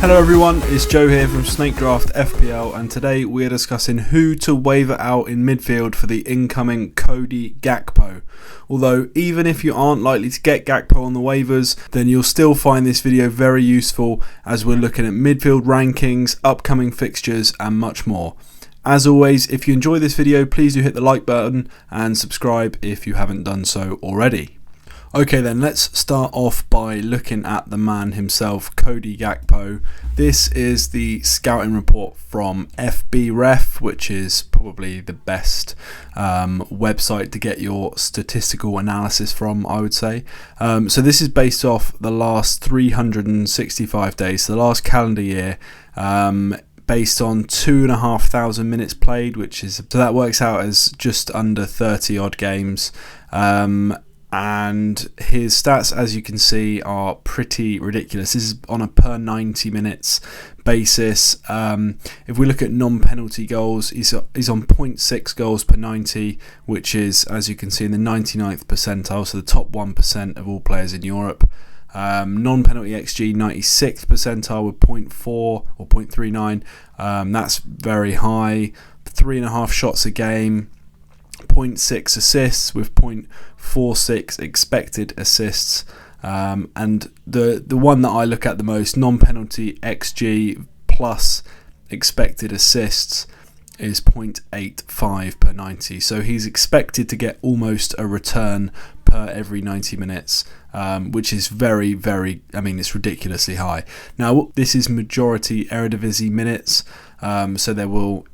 Hello everyone, it's Joe here from Draft FPL, and today we are discussing who to waiver out in midfield for the incoming Cody Gakpo. Although even if you aren't likely to get Gakpo on the waivers, then you'll still find this video very useful as we're looking at midfield rankings, upcoming fixtures and much more. As always, if you enjoy this video, please do hit the like button and subscribe if you haven't done so already. Okay then, let's start off by looking at the man himself, Cody Gakpo. This is the scouting report from FBref, which is probably the best website to get your statistical analysis from, I would say. So this is based off the last 365 days, so the last calendar year, based on 2,500 minutes played, so that works out as just under 30 odd games. And his stats, as you can see, are pretty ridiculous. This is on a per 90 minutes basis. If we look at non-penalty goals, he's on 0.6 goals per 90, which is, as you can see, in the 99th percentile, so the top 1% of all players in Europe. Non-penalty XG 96th percentile with 0.4 or 0.39. That's very high. 3.5 shots a game. 0.6 assists with 0.46 expected assists, and the one that I look at the most, non-penalty XG plus expected assists, is 0.85 per 90. So he's expected to get almost a return per every 90 minutes, which is very, it's ridiculously high. Now, this is majority Eredivisie minutes, so there will,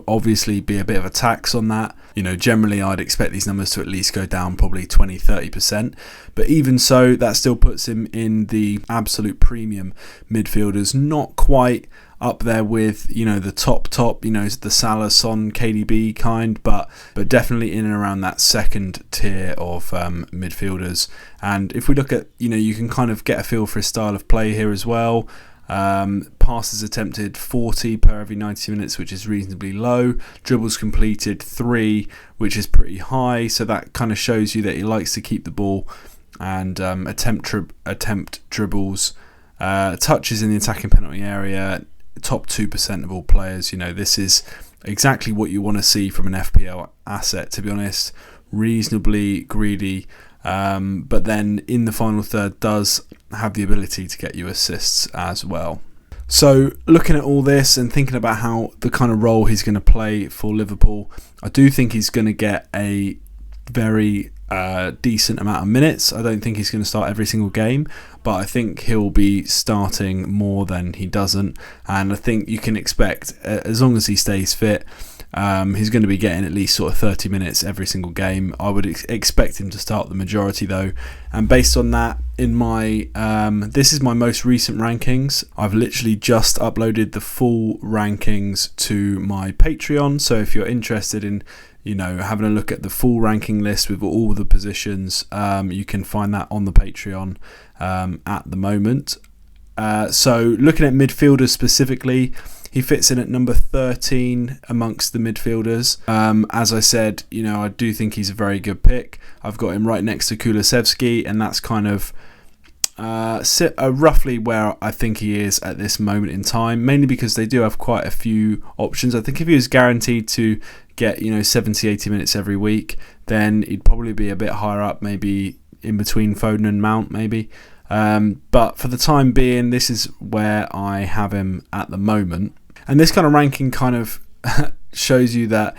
obviously be a bit of a tax on that. Generally I'd expect these numbers to at least go down probably 20-30%, but even so, that still puts him in the absolute premium midfielders, not quite up there with the top, the Salah, Son, KDB kind, but definitely in and around that second tier of midfielders. And if we look at, you can kind of get a feel for his style of play here as well. Passes attempted 40 per every 90 minutes, which is reasonably low. Dribbles completed 3, which is pretty high, so that kind of shows you that he likes to keep the ball and attempt dribbles. Touches in the attacking penalty area, top 2% of all players. This is exactly what you want to see from an FPL asset, to be honest. Reasonably greedy, but then in the final third does have the ability to get you assists as well. So looking at all this and thinking about how the kind of role he's going to play for Liverpool, I do think he's going to get a very decent amount of minutes. I don't think he's going to start every single game, but I think he'll be starting more than he doesn't, and I think you can expect, as long as he stays fit, he's going to be getting at least sort of 30 minutes every single game. I would expect him to start the majority though, and based on that, in my this is my most recent rankings. I've literally just uploaded the full rankings to my Patreon, so if you're interested in having a look at the full ranking list with all the positions, you can find that on the Patreon at the moment. So looking at midfielders specifically, he fits in at number 13 amongst the midfielders. As I said, I do think he's a very good pick. I've got him right next to Kulusevski, and that's kind of roughly where I think he is at this moment in time, mainly because they do have quite a few options. I think if he was guaranteed to get 70-80 minutes every week, then he'd probably be a bit higher up, maybe in between Foden and Mount maybe. But for the time being, this is where I have him at the moment. And this kind of ranking kind of shows you that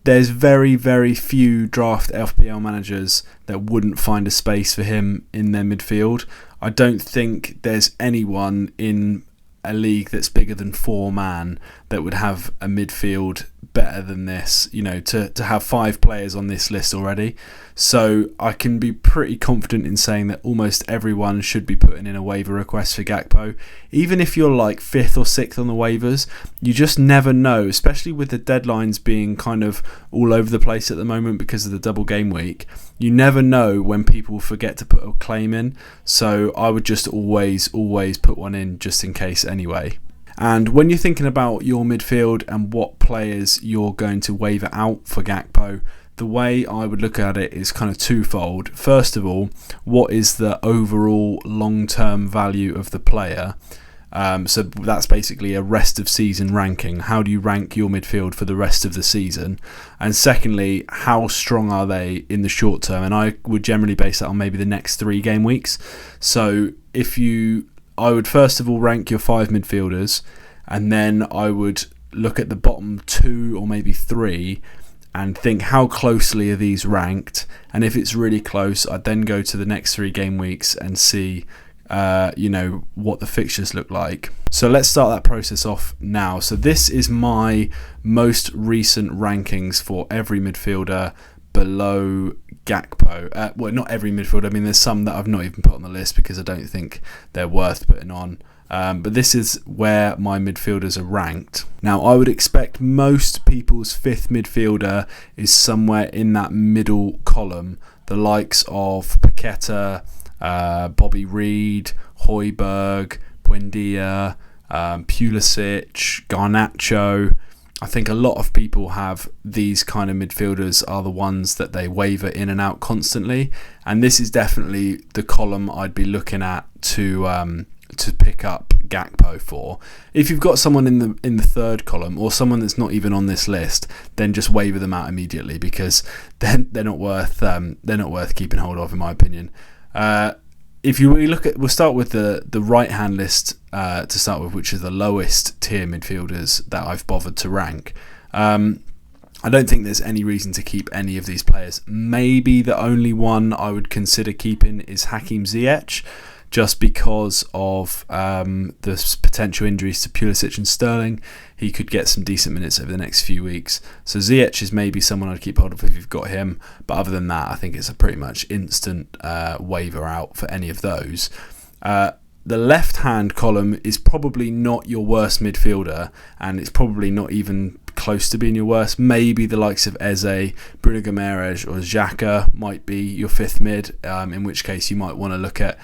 there's very, very few draft FPL managers that wouldn't find a space for him in their midfield. I don't think there's anyone in a league that's bigger than 4-man that would have a midfield better than this, to have 5 players on this list already. So I can be pretty confident in saying that almost everyone should be putting in a waiver request for Gakpo. Even if you're like 5th or 6th on the waivers, you just never know, especially with the deadlines being kind of all over the place at the moment because of the double game week. You never know when people forget to put a claim in, so I would just always put one in just in case anyway. And when you're thinking about your midfield and what players you're going to waiver out for Gakpo, the way I would look at it is kind of twofold. First of all, what is the overall long-term value of the player? So that's basically a rest of season ranking. How do you rank your midfield for the rest of the season? And secondly, how strong are they in the short term? And I would generally base that on maybe the next 3 game weeks. So I would first of all rank your 5 midfielders, and then I would look at the bottom 2 or maybe 3 and think how closely are these ranked. And if it's really close, I'd then go to the next 3 game weeks and see what the fixtures look like. So let's start that process off now. So this is my most recent rankings for every midfielder below Gakpo. Well, not every midfielder. I mean, there's some that I've not even put on the list because I don't think they're worth putting on. But this is where my midfielders are ranked. Now, I would expect most people's 5th midfielder is somewhere in that middle column. The likes of Paqueta, Bobby Reed, Højbjerg, Buendia, Pulisic, Garnacho. I think a lot of people have these kind of midfielders are the ones that they waver in and out constantly, and this is definitely the column I'd be looking at to pick up Gakpo for. If you've got someone in the 3rd column or someone that's not even on this list, then just waver them out immediately because they're not worth keeping hold of, in my opinion. If you really look at, we'll start with the right hand list to start with, which is the lowest tier midfielders that I've bothered to rank. I don't think there's any reason to keep any of these players. Maybe the only one I would consider keeping is Hakim Ziyech, just because of the potential injuries to Pulisic and Sterling. He could get some decent minutes over the next few weeks. So Ziyech is maybe someone I'd keep hold of if you've got him. But other than that, I think it's a pretty much instant waiver out for any of those. The left-hand column is probably not your worst midfielder, and it's probably not even close to being your worst. Maybe the likes of Eze, Bruno Guimaraes or Xhaka might be your 5th mid, in which case you might want to look at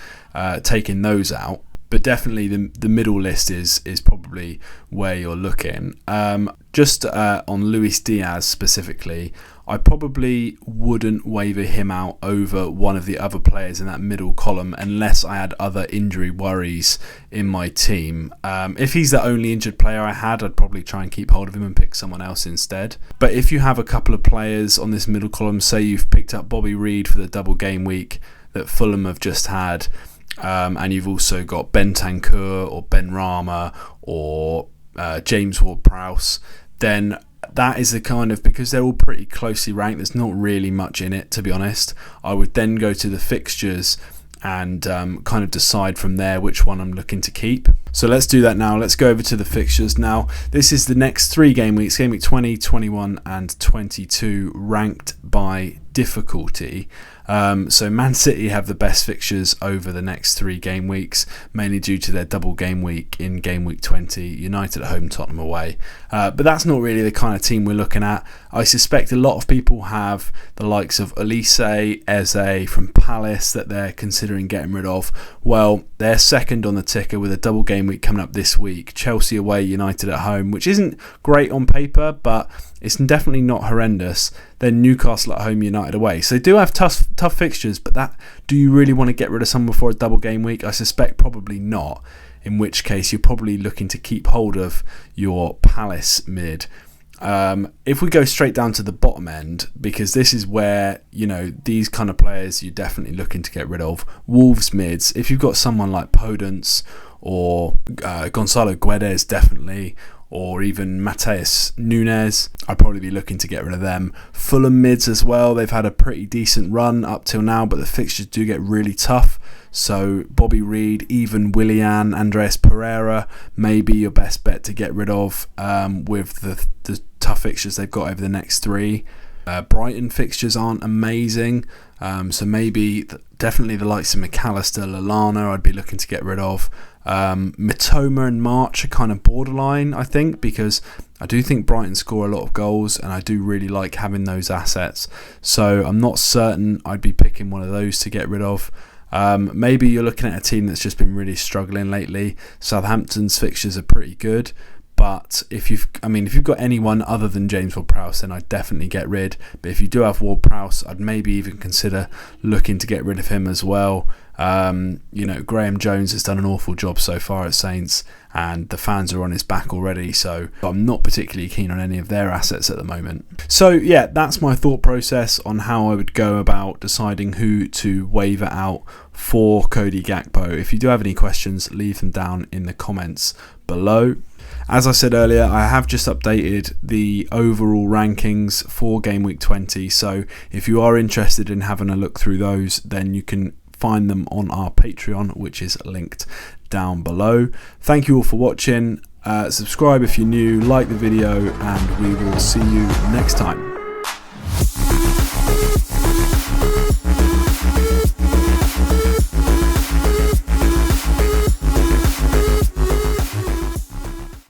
taking those out. But definitely the middle list is probably where you're looking. Just on Luis Diaz specifically, I probably wouldn't waiver him out over one of the other players in that middle column unless I had other injury worries in my team. If he's the only injured player I had, I'd probably try and keep hold of him and pick someone else instead. But if you have a couple of players on this middle column, say you've picked up Bobby Reed for the double game week that Fulham have just had, and you've also got Bentancur or Ben Rama or James Ward-Prowse, then that is the kind of, because they're all pretty closely ranked, there's not really much in it, to be honest. I would then go to the fixtures and kind of decide from there which one I'm looking to keep. So let's do that now. Let's go over to the fixtures now. This is the next 3 game weeks, game week 20, 21 and 22, ranked by difficulty. So Man City have the best fixtures over the next 3 game weeks, mainly due to their double game week in game week 20, United at home, Tottenham away. But that's not really the kind of team we're looking at. I suspect a lot of people have the likes of Elise, Eze from Palace that they're considering getting rid of. Well, they're second on the ticker with a double game week coming up this week. Chelsea away, United at home, which isn't great on paper, but it's definitely not horrendous. Then Newcastle at home, United away. So they do have tough fixtures, but do you really want to get rid of someone before a double game week? I suspect probably not, in which case you're probably looking to keep hold of your Palace mid. If we go straight down to the bottom end, because this is where, these kind of players you're definitely looking to get rid of. Wolves mids, if you've got someone like Podence or Gonzalo Guedes, definitely, or even Matheus Nunes, I'd probably be looking to get rid of them. Fulham mids as well, they've had a pretty decent run up till now, but the fixtures do get really tough. So Bobby Reed, even Willian, Andreas Pereira may be your best bet to get rid of with the tough fixtures they've got over the next 3. Brighton fixtures aren't amazing, so maybe definitely the likes of McAllister, Lallana I'd be looking to get rid of. Mitoma and March are kind of borderline, I think, because I do think Brighton score a lot of goals and I do really like having those assets, so I'm not certain I'd be picking one of those to get rid of. Maybe you're looking at a team that's just been really struggling lately. Southampton's fixtures are pretty good, But if you've got anyone other than James Ward-Prowse, then I'd definitely get rid. But if you do have Ward-Prowse, I'd maybe even consider looking to get rid of him as well. Graham Jones has done an awful job so far at Saints, and the fans are on his back already, so I'm not particularly keen on any of their assets at the moment. So yeah, that's my thought process on how I would go about deciding who to waiver out for Cody Gakpo. If you do have any questions, leave them down in the comments below. As I said earlier, I have just updated the overall rankings for Game Week 20, so if you are interested in having a look through those, then you can find them on our Patreon, which is linked down below. Thank you all for watching. Subscribe if you're new, like the video, and we will see you next time.